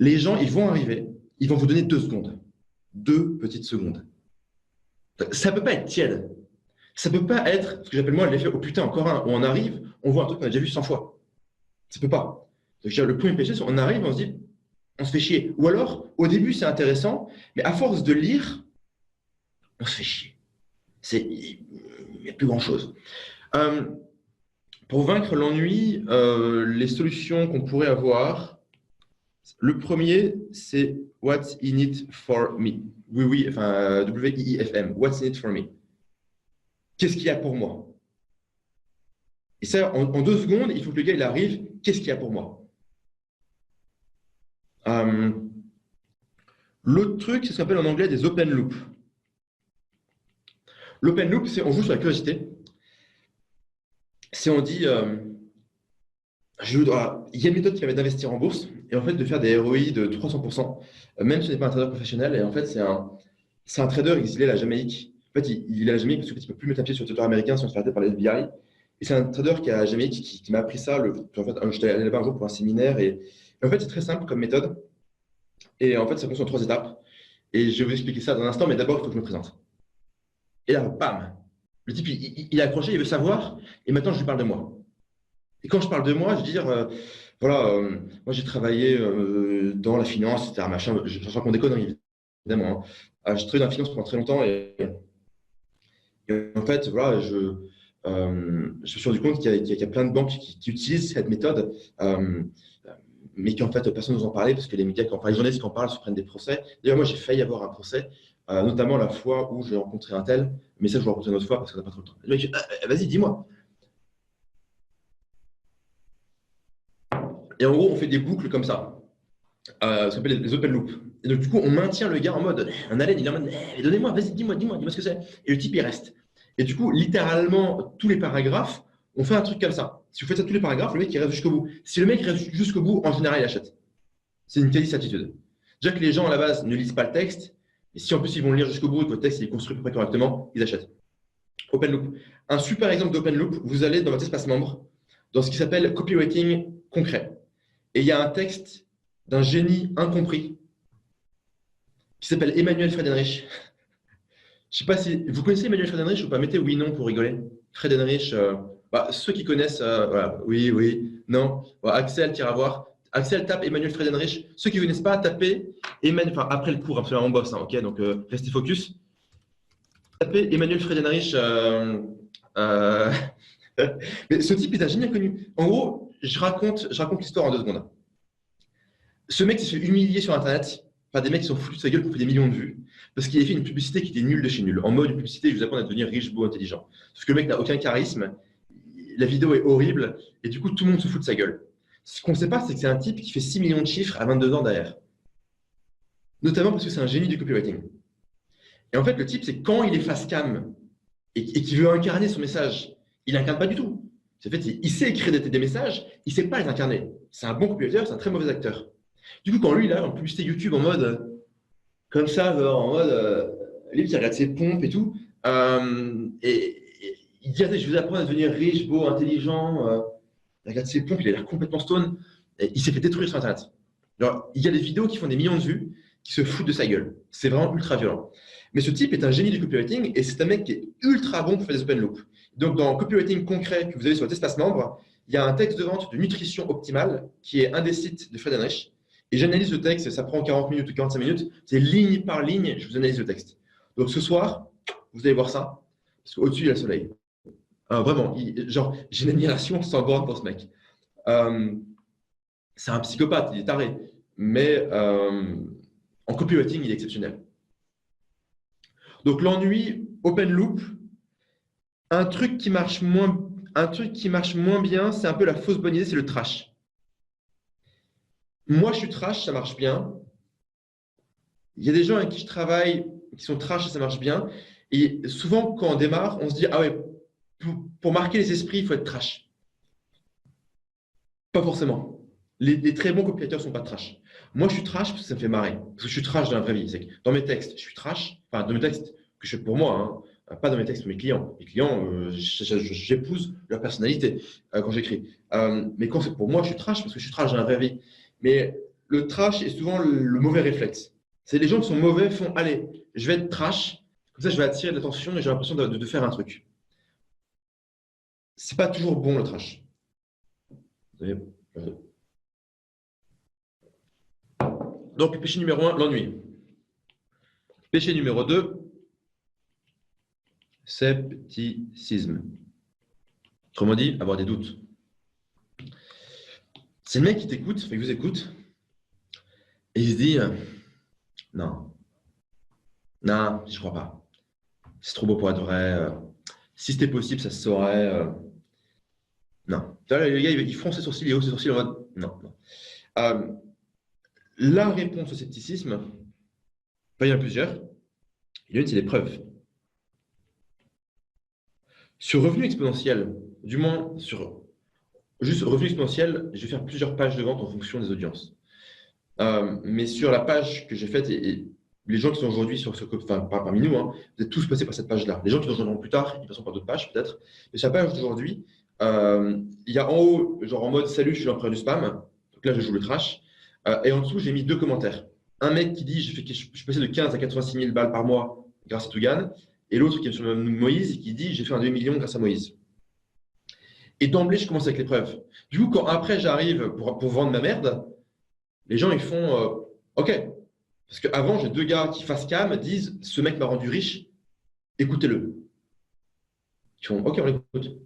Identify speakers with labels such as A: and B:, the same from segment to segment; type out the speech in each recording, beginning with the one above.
A: Les gens, ils vont arriver, ils vont vous donner 2 secondes. 2 petites secondes. Ça ne peut pas être tiède. Ça ne peut pas être ce que j'appelle moi l'effet « oh putain, encore un », où on arrive, on voit un truc qu'on a déjà vu 100 fois. Ça ne peut pas. Donc, le premier péché, c'est qu'on arrive, on se dit, on se fait chier. Ou alors, au début, c'est intéressant, mais à force de lire, on se fait chier. Il n'y a plus grand-chose. Pour vaincre l'ennui, les solutions qu'on pourrait avoir, le premier, c'est « What's in it for me ». Oui, enfin, W-I-I-F-M. « What's in it for me ». Qu'est-ce qu'il y a pour moi? Et ça, en 2 secondes, il faut que le gars il arrive. Qu'est-ce qu'il y a pour moi? L'autre truc, c'est ce qu'on appelle en anglais des open loops. L'open loop, c'est on joue sur la curiosité. C'est on dit, il y a une méthode qui permet d'investir en bourse et en fait de faire des ROI de 300%, même si ce n'est pas un trader professionnel. Et en fait, c'est un trader exilé à la Jamaïque. En fait, il est à la Jamaïque parce qu'il ne peut plus mettre un pied sur le territoire américain si on se fait arrêter par les FBI. Et c'est un trader qui est à la Jamaïque qui m'a appris ça. En fait, j'étais allé là-bas un jour pour un séminaire. Et en fait, c'est très simple comme méthode. Et en fait, ça fonctionne en 3 étapes. Et je vais vous expliquer ça dans un instant, mais d'abord, il faut que je me présente. Et là, bam! Le type, il a accroché, il veut savoir. Et maintenant, je lui parle de moi. Et quand je parle de moi, je veux dire, voilà, moi j'ai travaillé dans la finance, etc. Machin. Je raconte des conneries, évidemment. Hein. J'ai travaillé dans la finance pendant très longtemps et en fait, voilà, je me suis rendu compte qu'il y a plein de banques qui utilisent cette méthode, mais qu'en fait, personne n'ose en parler parce que les médias, les journalistes qui en parlent se prennent des procès. D'ailleurs, moi, j'ai failli avoir un procès, notamment la fois où j'ai rencontré un tel, mais ça, je vais le rencontrer une autre fois parce qu'on n'a pas trop le temps. Le mec, vas-y, dis-moi. Et en gros, on fait des boucles comme ça, ce qu'on appelle les open loops. Et donc, du coup, on maintient le gars en mode, un haleine, il est en mode, donnez-moi, vas-y, dis-moi ce que c'est. Et le type, il reste. Et du coup, littéralement, tous les paragraphes, on fait un truc comme ça. Si vous faites ça tous les paragraphes, le mec, il reste jusqu'au bout. Si le mec reste jusqu'au bout, en général, il achète. C'est une quasi-certitude. Déjà que les gens, à la base, ne lisent pas le texte, et si en plus, ils vont le lire jusqu'au bout et que votre texte est construit à peu près correctement, ils achètent. Open loop. Un super exemple d'open loop, vous allez dans votre espace membre, dans ce qui s'appelle copywriting concret. Et il y a un texte d'un génie incompris qui s'appelle Emmanuel Friedenreich. Je ne sais pas si vous connaissez Emmanuel Friedenreich ou pas. Mettez oui, non pour rigoler. Friedenreich, ceux qui connaissent, voilà, oui, non. Voilà, Axel, tire à voir. Axel tape Emmanuel Friedenreich. Ceux qui ne connaissent pas, tapez Emmanuel, enfin après le cours, absolument on bosse, hein, ok, donc restez focus. Tapez Emmanuel Friedenreich. Mais ce type est un génie inconnu. En gros, je raconte l'histoire en 2 secondes. Ce mec s'est fait humilier sur Internet par des mecs qui sont foutus de sa gueule qui ont fait des millions de vues. Parce qu'il a fait une publicité qui était nulle de chez nul. En mode publicité, je vous apprends à devenir riche, beau, intelligent. Parce que le mec n'a aucun charisme, la vidéo est horrible, et du coup, tout le monde se fout de sa gueule. Ce qu'on ne sait pas, c'est que c'est un type qui fait 6 millions de chiffres à 22 ans derrière. Notamment parce que c'est un génie du copywriting. Et en fait, le type, c'est quand il est face cam et qu'il veut incarner son message, il n'incarne pas du tout. En fait, il sait écrire des messages, il ne sait pas les incarner. C'est un bon copywriter, c'est un très mauvais acteur. Du coup, quand lui, là, en publicité YouTube, en mode, comme ça, genre, en mode, lui, il regarde ses pompes et tout, et il dit, je vais vous apprendre à devenir riche, beau, intelligent, il regarde ses pompes, il a l'air complètement stone, et il s'est fait détruire sur Internet. Alors, il y a des vidéos qui font des millions de vues, qui se foutent de sa gueule. C'est vraiment ultra violent. Mais ce type est un génie du copywriting, et c'est un mec qui est ultra bon pour faire des open loops. Donc, dans copywriting concret que vous avez sur votre espace membre, il y a un texte de vente de nutrition optimale qui est un des sites de Friedenreich. Et j'analyse le texte, ça prend 40 minutes ou 45 minutes. C'est ligne par ligne, je vous analyse le texte. Donc ce soir, vous allez voir ça, parce qu'au-dessus, il y a le soleil. Vraiment, genre, j'ai une admiration sans borne pour ce mec. C'est un psychopathe, il est taré. Mais en copywriting, il est exceptionnel. Donc l'ennui, open loop, un truc qui marche moins bien, c'est un peu la fausse bonne idée, c'est le trash. Moi, je suis trash, ça marche bien. Il y a des gens avec qui je travaille qui sont trash et ça marche bien. Et souvent, quand on démarre, on se dit, ah ouais, pour marquer les esprits, il faut être trash. Pas forcément. Les très bons copywriters ne sont pas trash. Moi, je suis trash parce que ça me fait marrer. Parce que je suis trash dans la vraie vie. Dans mes textes, je suis trash. Enfin, dans mes textes que je fais pour moi, hein, pas dans mes textes pour mes clients. Les clients, j'épouse leur personnalité quand j'écris. Mais quand c'est pour moi, je suis trash parce que je suis trash dans la vraie vie. Mais le trash est souvent le mauvais réflexe. C'est les gens qui sont mauvais font, allez, je vais être trash, comme ça je vais attirer de l'attention et j'ai l'impression de faire un truc. C'est pas toujours bon le trash. Donc, péché numéro 1, l'ennui. Péché numéro 2, scepticisme. Autrement dit, avoir des doutes. C'est le mec qui t'écoute, qui vous écoute, et il se dit non, non, je crois pas. C'est trop beau pour être vrai. Si c'était possible, ça se saurait. Non. Tu vois, les gars, ils fronce ses sourcils, ils haussent ses sourcils en mode non, non. La réponse au scepticisme, il y en a plusieurs. Il y en a une, c'est les preuves. Sur revenu exponentiel, du moins sur juste revenu exponentiel, je vais faire plusieurs pages de vente en fonction des audiences. Mais sur la page que j'ai faite, et les gens qui sont aujourd'hui sur ce, enfin, parmi nous, hein, vous êtes tous passés par cette page-là. Les gens qui nous rejoindront plus tard, ils passeront par d'autres pages peut-être. Mais sur la page d'aujourd'hui, il y a en haut, genre en mode salut, je suis l'empereur du spam. Donc là, je joue le trash. Et en dessous, j'ai mis 2 commentaires. Un mec qui dit je suis passé de 15 à 86 000 balles par mois grâce à Tougan. Et l'autre qui est sur le même Moïse qui dit j'ai fait un demi-million grâce à Moïse. Et d'emblée, je commence avec les preuves. Du coup, quand après j'arrive pour vendre ma merde, les gens ils font OK. Parce qu'avant, j'ai 2 gars qui face cam disent ce mec m'a rendu riche, écoutez-le. Ils font OK, on l'écoute.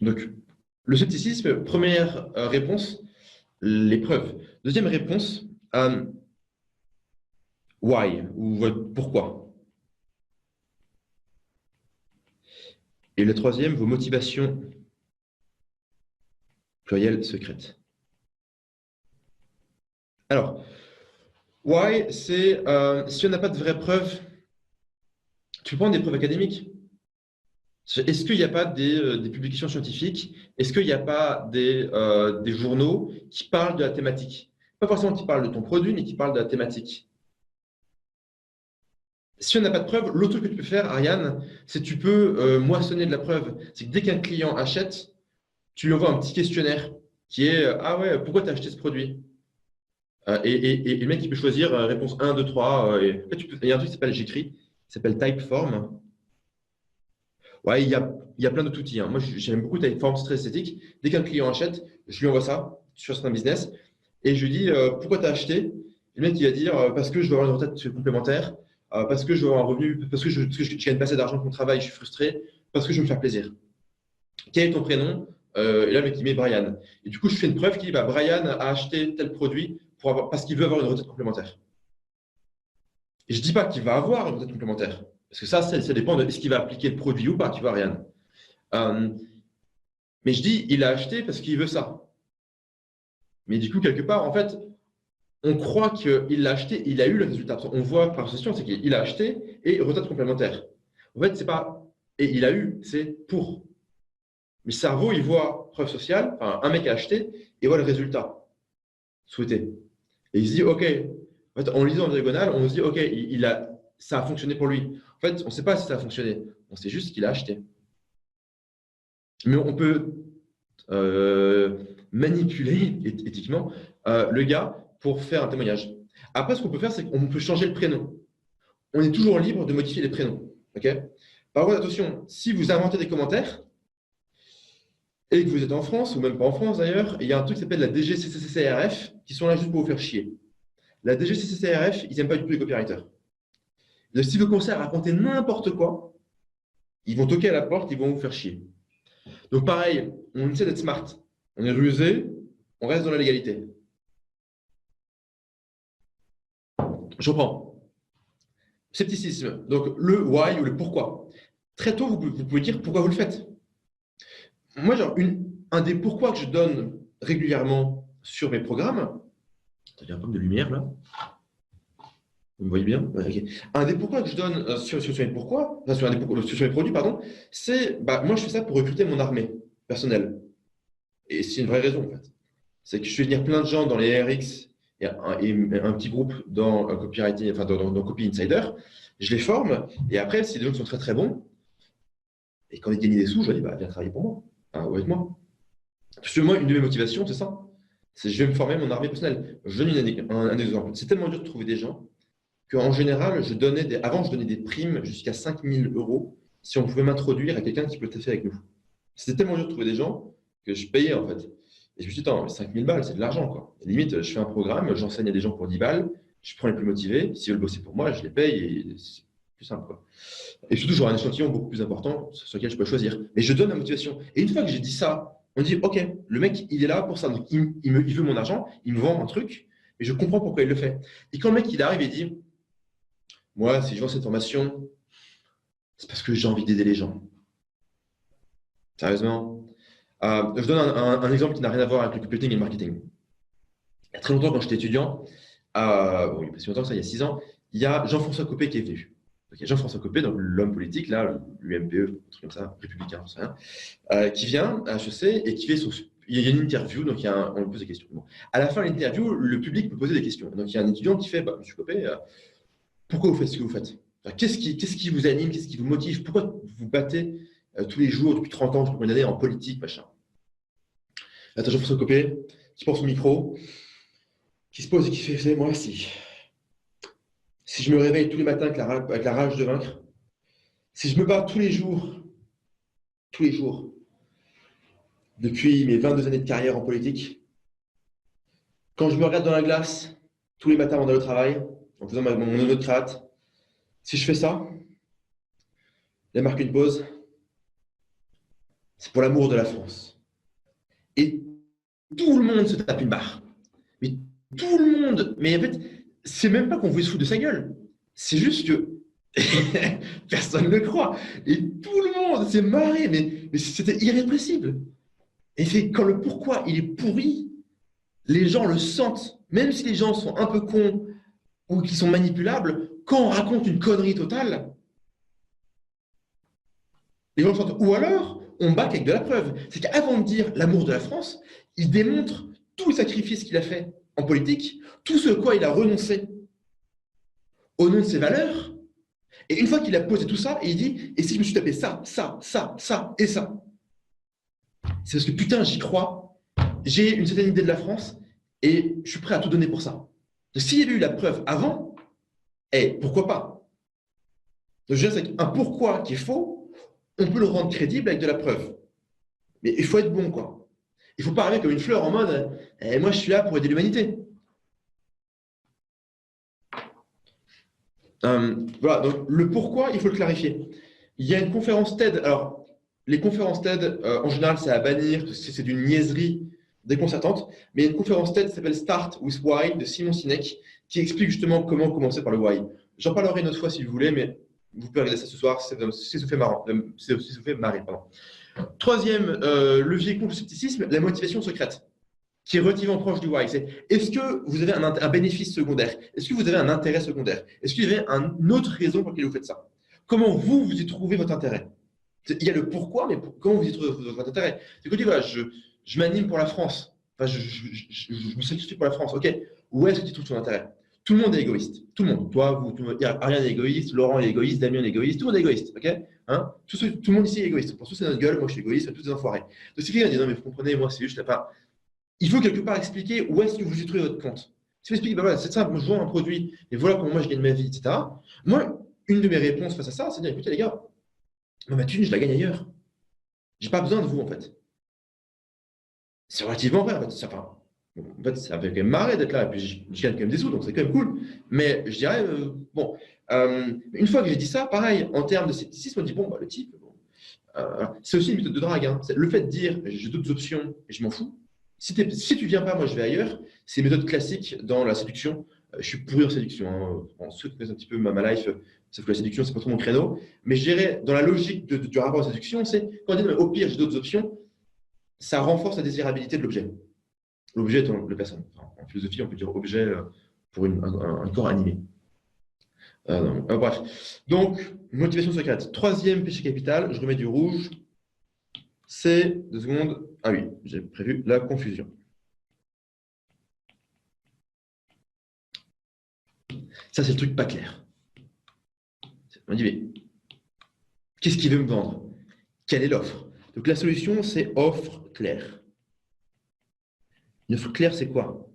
A: Donc, le scepticisme, première réponse, les preuves. Deuxième réponse, why ou pourquoi. Et le troisième, vos motivations pluriel secrètes. Alors, why, c'est si on n'a pas de vraies preuves, tu peux prendre des preuves académiques. Est-ce qu'il n'y a pas des publications scientifiques? Est-ce qu'il n'y a pas des journaux qui parlent de la thématique? Pas forcément qui parlent de ton produit, mais qui parlent de la thématique. Si on n'a pas de preuve, l'autre truc que tu peux faire, Ariane, c'est que tu peux moissonner de la preuve. C'est que dès qu'un client achète, tu lui envoies un petit questionnaire qui est ah ouais, pourquoi tu as acheté ce produit? Et le mec, il peut choisir réponse 1, 2, 3. Et, en fait, il y a un truc qui s'appelle, j'écris, qui s'appelle Typeform. Ouais, il y a plein d'autres outils. Hein. Moi, j'aime beaucoup Typeform, c'est très esthétique. Dès qu'un client achète, je lui envoie ça sur certains business et je lui dis pourquoi tu as acheté? Et le mec, il va dire parce que je veux avoir une retraite complémentaire, parce que je veux avoir un revenu, parce que je gagne pas assez d'argent pour mon travail, je suis frustré, parce que je veux me faire plaisir. Quel est ton prénom? Et là, le mec, il met Brian. Et du coup, je fais une preuve qui dit bah, Brian a acheté tel produit parce qu'il veut avoir une retraite complémentaire. Et je ne dis pas qu'il va avoir une retraite complémentaire. Parce que ça dépend de est-ce qu'il va appliquer le produit ou pas, tu vois, Ariane. Mais je dis, il a acheté parce qu'il veut ça. Mais du coup, quelque part, en fait, on croit qu'il l'a acheté, il a eu le résultat. On voit par association, c'est qu'il a acheté et retraite complémentaire. En fait, c'est pas et il a eu, c'est pour. Mais le cerveau, il voit preuve sociale, enfin, un mec a acheté et voit le résultat souhaité. Et il se dit, OK, en fait, en lisant en diagonale, on se dit, OK, ça a fonctionné pour lui. En fait, on ne sait pas si ça a fonctionné. On sait juste qu'il a acheté. Mais on peut manipuler éthiquement le gars pour faire un témoignage. Après, ce qu'on peut faire, c'est qu'on peut changer le prénom. On est toujours libre de modifier les prénoms. OK? Par contre, attention, si vous inventez des commentaires et que vous êtes en France, ou même pas en France d'ailleurs, il y a un truc qui s'appelle la DGCCRF qui sont là juste pour vous faire chier. La DGCCRF, ils n'aiment pas du tout les copywriters. Si vous commencez à raconter n'importe quoi, ils vont toquer à la porte, ils vont vous faire chier. Donc pareil, on essaie d'être smart. On est rusé, on reste dans la légalité. Je reprends. Scepticisme. Donc le why ou le pourquoi. Très tôt, vous pouvez dire pourquoi vous le faites. Moi, genre, un des pourquoi que je donne régulièrement sur mes programmes, il y a un peu de lumière là. Vous me voyez bien? Ouais, okay. Un des pourquoi que je donne sur mes pourquoi, enfin, sur mes produits, pardon, c'est bah, moi je fais ça pour recruter mon armée personnelle. Et c'est une vraie raison en fait. C'est que je fais venir plein de gens dans les RX et un petit groupe dans copywriting, enfin dans Copy Insider. Je les forme et après, si des gens qui sont très très bons, et quand ils gagnent des sous, je leur dis bah, viens travailler pour moi, ou avec moi. Parce que moi, une de mes motivations, c'est ça. Je vais me former mon armée personnelle. Je donne un exemple. C'est tellement dur de trouver des gens qu'en général, avant, je donnais des primes jusqu'à 5 000 euros si on pouvait m'introduire à quelqu'un qui peut taffer avec nous. C'était tellement dur de trouver des gens que je payais en fait. Et je me suis dit, attends, 5 000 balles, c'est de l'argent quoi. Et limite, je fais un programme, j'enseigne à des gens pour 10 balles, je prends les plus motivés, s'ils veulent bosser pour moi, je les paye et c'est plus simple quoi. Et surtout, j'aurai un échantillon beaucoup plus important sur lequel je peux choisir. Mais je donne la motivation. Et une fois que j'ai dit ça, on dit, OK, le mec, il est là pour ça. Donc, il veut mon argent, il me vend un truc, et je comprends pourquoi il le fait. Et quand le mec, il arrive et dit, moi, si je vends cette formation, c'est parce que j'ai envie d'aider les gens. Sérieusement. Je donne un exemple qui n'a rien à voir avec le copywriting et le marketing. Il y a très longtemps, quand j'étais étudiant, bon, il y a pas si longtemps que ça, il y a 6 ans, il y a Jean-François Copé qui est venu. Donc, il y a Jean-François Copé, donc l'homme politique, là, l'UMPE, un truc comme ça, républicain, je sais rien, qui vient à HEC et qui fait il y a une interview, donc on lui pose des questions. Bon. À la fin de l'interview, le public peut poser des questions. Donc, il y a un étudiant qui fait, Monsieur Copé, pourquoi vous faites ce que vous faites? Qu'est-ce qui vous anime? Qu'est-ce qui vous motive? Pourquoi vous vous battez tous les jours, depuis 30 ans, je peux en politique, machin? Attends, Jean-François Copé, qui prend son micro, qui se pose et qui fait, moi, si je me réveille tous les matins avec la rage de vaincre, si je me bats tous les jours, depuis mes 22 années de carrière en politique, quand je me regarde dans la glace, tous les matins avant d'aller au travail, en faisant mon nœud de cravate, si je fais ça, là marque une pause, c'est pour l'amour de la France. Et tout le monde se tape une barre. Mais tout le monde, mais en fait, c'est même pas qu'on voulait se foutre de sa gueule. C'est juste que personne ne le croit. Et tout le monde s'est marré, mais c'était irrépressible. Et c'est quand le pourquoi il est pourri, les gens le sentent. Même si les gens sont un peu cons ou qu'ils sont manipulables, quand on raconte une connerie totale, les gens le sentent. Ou alors, on back avec de la preuve. C'est qu'avant de dire l'amour de la France, il démontre tout le sacrifice qu'il a fait en politique, tout ce à quoi il a renoncé au nom de ses valeurs. Et une fois qu'il a posé tout ça, il dit, et si je me suis tapé ça, ça, ça, ça et ça, c'est parce que putain, j'y crois, j'ai une certaine idée de la France et je suis prêt à tout donner pour ça. S'il y avait eu la preuve avant, pourquoi pas? Donc, je veux dire, c'est un pourquoi qui est faux, on peut le rendre crédible avec de la preuve. Mais il faut être bon, quoi. Il ne faut pas arriver comme une fleur en mode moi, je suis là pour aider l'humanité. Voilà, donc le pourquoi, il faut le clarifier. Il y a une conférence TED. Alors, les conférences TED, en général, c'est à bannir parce que c'est d'une niaiserie déconcertante. Mais il y a une conférence TED qui s'appelle Start with Why de Simon Sinek qui explique justement comment commencer par le why. J'en parlerai une autre fois si vous voulez, mais vous pouvez regarder ça ce soir si ça vous fait marrant. Si ça vous fait marrer, pardon. Troisième levier contre le scepticisme, la motivation secrète, qui est relativement proche du why. C'est est-ce que vous avez un bénéfice secondaire? Est-ce que vous avez un intérêt secondaire? Est-ce qu'il y avait une autre raison pour laquelle vous faites ça? Comment vous y trouvez votre intérêt? Il y a le pourquoi, mais comment vous y trouvez votre intérêt? C'est que voilà, je m'anime pour la France. Enfin, je me sacrifie pour la France. OK. Où est-ce que tu trouves ton intérêt? Tout le monde est égoïste. Tout le monde. Toi, vous, Ariane est égoïste, Laurent est égoïste, Damien est égoïste, tout le monde est égoïste. OK? Hein? Tout le monde ici est égoïste. Pour tous, c'est notre gueule. Moi, je suis égoïste, tous des enfoirés. Donc, c'est quelqu'un qui dit non, mais vous comprenez, moi, c'est juste pas. Il faut quelque part expliquer où est-ce que vous y trouvez votre compte. Si vous expliquez, voilà, c'est simple, moi, je vends un produit et voilà comment moi je gagne ma vie, etc. Moi, une de mes réponses face à ça, c'est de dire écoutez, les gars, moi, ma thune, je la gagne ailleurs. J'ai pas besoin de vous, en fait. C'est relativement vrai, en fait. En fait, ça fait quand même marrer d'être là, et puis je gagne quand même des sous, donc c'est quand même cool. Mais je dirais, une fois que j'ai dit ça, pareil, en termes de scepticisme, on dit, bon, le type, c'est aussi une méthode de drague. Hein. Le fait de dire, j'ai d'autres options et je m'en fous. Si tu viens pas, moi je vais ailleurs, c'est une méthode classique dans la séduction. Je suis pourri en séduction. Hein. En ceux qui connaissent un petit peu ma life, sauf que la séduction, c'est pas trop mon créneau. Mais je dirais, dans la logique du rapport à la séduction, c'est quand on dit, au pire, j'ai d'autres options, ça renforce la désirabilité de l'objet. L'objet étant la personne. En philosophie, on peut dire objet pour un corps animé. Bref. Donc, motivation secrète. Troisième péché capital, je remets du rouge. C'est, 2 secondes. Ah oui, j'ai prévu la confusion. Ça, c'est le truc pas clair. On dit, mais qu'est-ce qu'il veut me vendre? Quelle est l'offre? Donc, la solution, c'est offre claire. Une offre claire, c'est quoi?